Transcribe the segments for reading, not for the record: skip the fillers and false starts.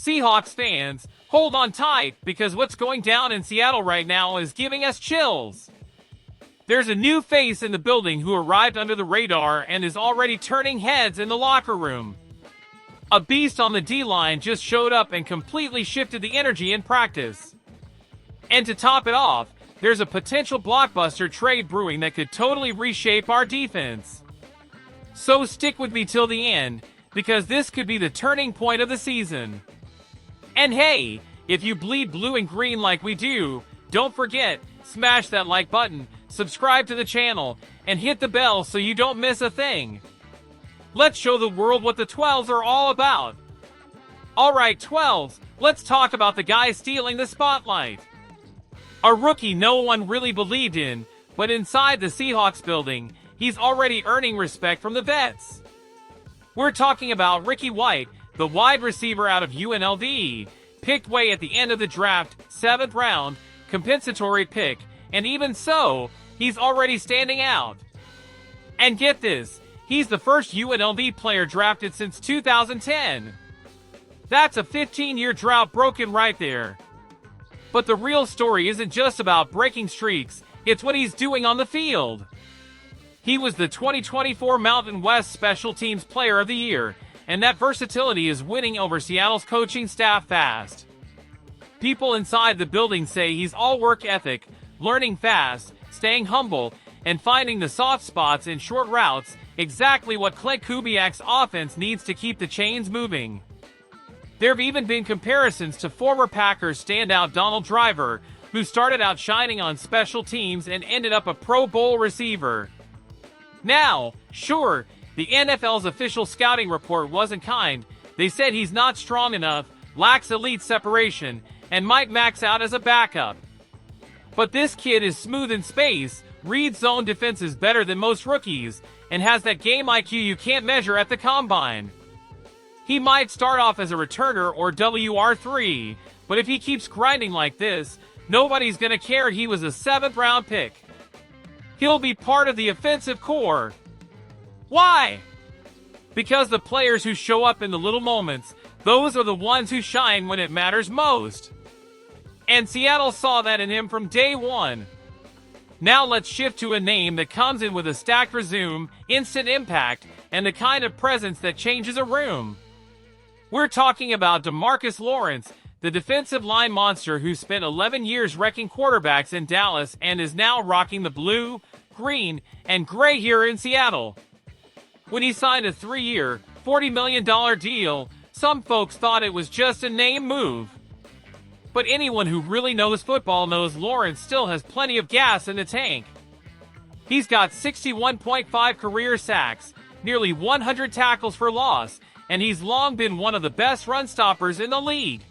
Seahawks fans, hold on tight, because what's going down in Seattle right now is giving us chills. There's a new face in the building who arrived under the radar and is already turning heads in the locker room. A beast on the D-line just showed up and completely shifted the energy in practice. And to top it off, there's a potential blockbuster trade brewing that could totally reshape our defense. So stick with me till the end, because this could be the turning point of the season. And hey, if you bleed blue and green like we do, don't forget, smash that like button, subscribe to the channel, and hit the bell so you don't miss a thing. Let's show the world what the 12s are all about. Alright 12s, let's talk about the guy stealing the spotlight. A rookie no one really believed in, but inside the Seahawks building, he's already earning respect from the vets. We're talking about Ricky White, the wide receiver out of UNLV, picked way at the end of the draft, 7th round, compensatory pick, and even so, he's already standing out. And get this, he's the first UNLV player drafted since 2010. That's a 15-year drought broken right there. But the real story isn't just about breaking streaks, it's what he's doing on the field. He was the 2024 Mountain West Special Teams Player of the Year, and that versatility is winning over Seattle's coaching staff fast. People inside the building say he's all work ethic, learning fast, staying humble, and finding the soft spots in short routes, exactly what Clint Kubiak's offense needs to keep the chains moving. There have even been comparisons to former Packers standout Donald Driver, who started out shining on special teams and ended up a Pro Bowl receiver. Now, sure, the NFL's official scouting report wasn't kind. They said he's not strong enough, lacks elite separation, and might max out as a backup. But this kid is smooth in space, reads zone defenses better than most rookies, and has that game IQ you can't measure at the combine. He might start off as a returner or WR3, but if he keeps grinding like this, nobody's gonna care he was a 7th round pick. He'll be part of the offensive core. Why? Because the players who show up in the little moments, those are the ones who shine when it matters most. And Seattle saw that in him from day one. Now let's shift to a name that comes in with a stacked resume, instant impact, and the kind of presence that changes a room. We're talking about DeMarcus Lawrence, the defensive line monster who spent 11 years wrecking quarterbacks in Dallas and is now rocking the blue, green, and gray here in Seattle. When he signed a 3-year, $40 million deal, some folks thought it was just a name move. But anyone who really knows football knows Lawrence still has plenty of gas in the tank. He's got 61.5 career sacks, nearly 100 tackles for loss, and he's long been one of the best run stoppers in the league.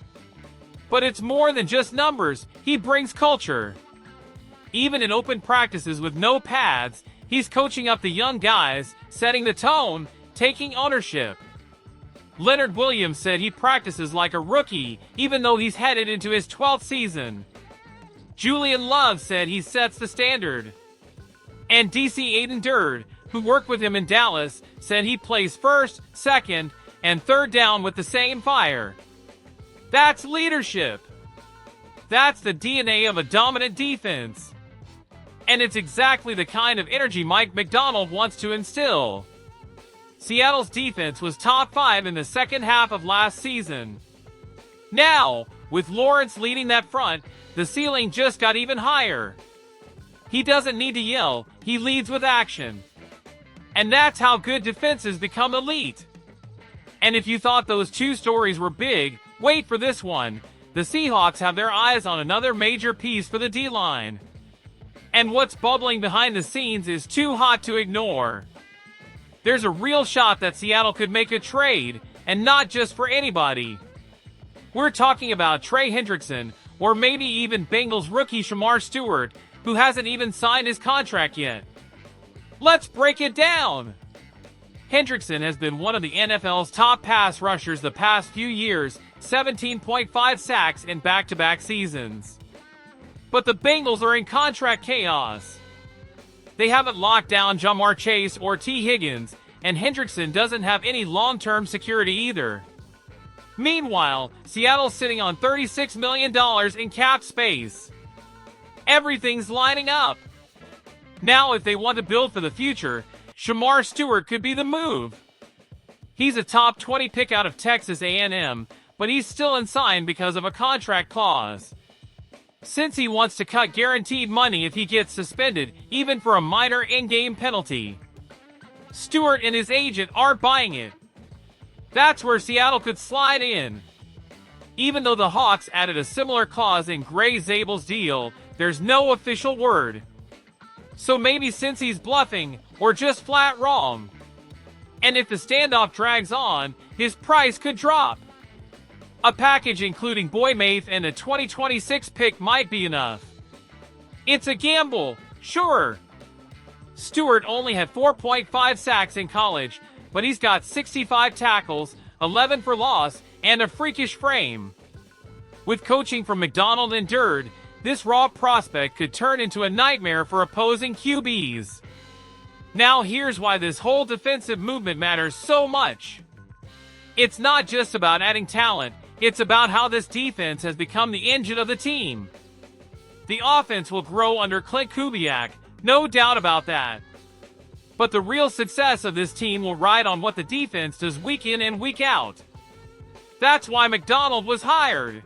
But it's more than just numbers, he brings culture. Even in open practices with no pads, he's coaching up the young guys, setting the tone, taking ownership. Leonard Williams said he practices like a rookie, even though he's headed into his 12th season. Julian Love said he sets the standard. And DC Aiden Durd, who worked with him in Dallas, said he plays first, second, and third down with the same fire. That's leadership. That's the DNA of a dominant defense. And it's exactly the kind of energy Mike Macdonald wants to instill. Seattle's defense was top 5 in the second half of last season. Now, with Lawrence leading that front, the ceiling just got even higher. He doesn't need to yell, he leads with action. And that's how good defenses become elite. And if you thought those two stories were big, wait for this one. The Seahawks have their eyes on another major piece for the D-line. And what's bubbling behind the scenes is too hot to ignore. There's a real shot that Seattle could make a trade, and not just for anybody. We're talking about Trey Hendrickson, or maybe even Bengals rookie Shamar Stewart, who hasn't even signed his contract yet. Let's break it down! Hendrickson has been one of the NFL's top pass rushers the past few years, 17.5 sacks in back-to-back seasons. But the Bengals are in contract chaos. They haven't locked down Jamar Chase or T. Higgins, and Hendrickson doesn't have any long-term security either. Meanwhile, Seattle's sitting on $36 million in cap space. Everything's lining up. Now, if they want to build for the future, Shemar Stewart could be the move. He's a top 20 pick out of Texas A&M, but he's still unsigned because of a contract clause. Since he wants to cut guaranteed money if he gets suspended, even for a minor in-game penalty. Stewart and his agent aren't buying it. That's where Seattle could slide in. Even though the Hawks added a similar clause in Gray Zabel's deal, there's no official word. So maybe since he's bluffing, or just flat wrong. And if the standoff drags on, his price could drop. A package including Boymaith and a 2026 pick might be enough. It's a gamble, sure. Stewart only had 4.5 sacks in college, but he's got 65 tackles, 11 for loss, and a freakish frame. With coaching from McDonald and Durd, this raw prospect could turn into a nightmare for opposing QBs. Now here's why this whole defensive movement matters so much. It's not just about adding talent, it's about how this defense has become the engine of the team. The offense will grow under Clint Kubiak, no doubt about that. But the real success of this team will ride on what the defense does week in and week out. That's why McDonald was hired.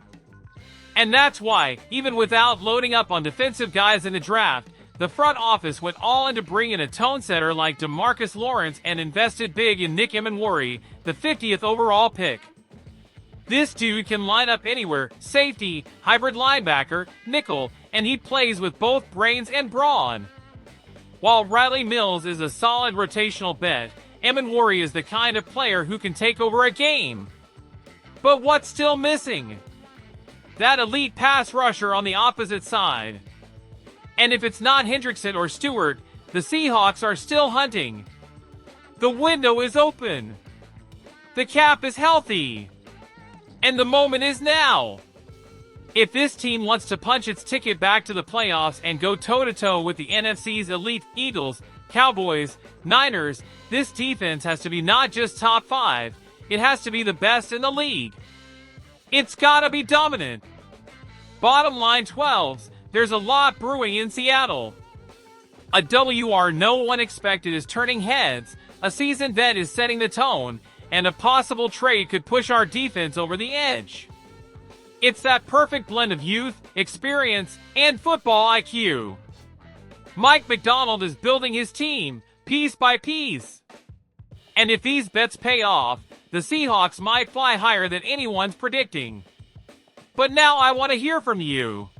And that's why, even without loading up on defensive guys in the draft, the front office went all in to bring in a tone setter like DeMarcus Lawrence and invested big in Nick Emenwari, the 50th overall pick. This dude can line up anywhere, safety, hybrid linebacker, nickel, and he plays with both brains and brawn. While Riley Mills is a solid rotational bet, Emenwari is the kind of player who can take over a game. But what's still missing? That elite pass rusher on the opposite side. And if it's not Hendrickson or Stewart, the Seahawks are still hunting. The window is open. The cap is healthy. And the moment is now. If this team wants to punch its ticket back to the playoffs and go toe-to-toe with the NFC's elite Eagles, Cowboys, Niners, this defense has to be not just top 5, it has to be the best in the league. It's gotta be dominant. Bottom line 12s, there's a lot brewing in Seattle. A WR no one expected is turning heads, a seasoned vet is setting the tone, and a possible trade could push our defense over the edge. It's that perfect blend of youth, experience, and football IQ. Mike McDonald is building his team, piece by piece. And if these bets pay off, the Seahawks might fly higher than anyone's predicting. But now I want to hear from you.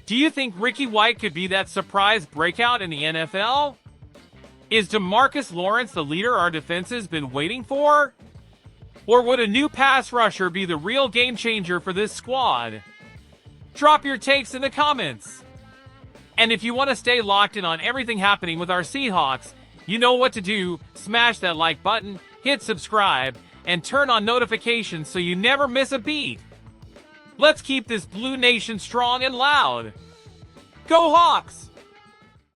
Do you think Ricky White could be that surprise breakout in the NFL? Is DeMarcus Lawrence the leader our defense has been waiting for? Or would a new pass rusher be the real game changer for this squad? Drop your takes in the comments. And if you want to stay locked in on everything happening with our Seahawks, you know what to do. Smash that like button, hit subscribe, and turn on notifications so you never miss a beat. Let's keep this Blue Nation strong and loud. Go Hawks!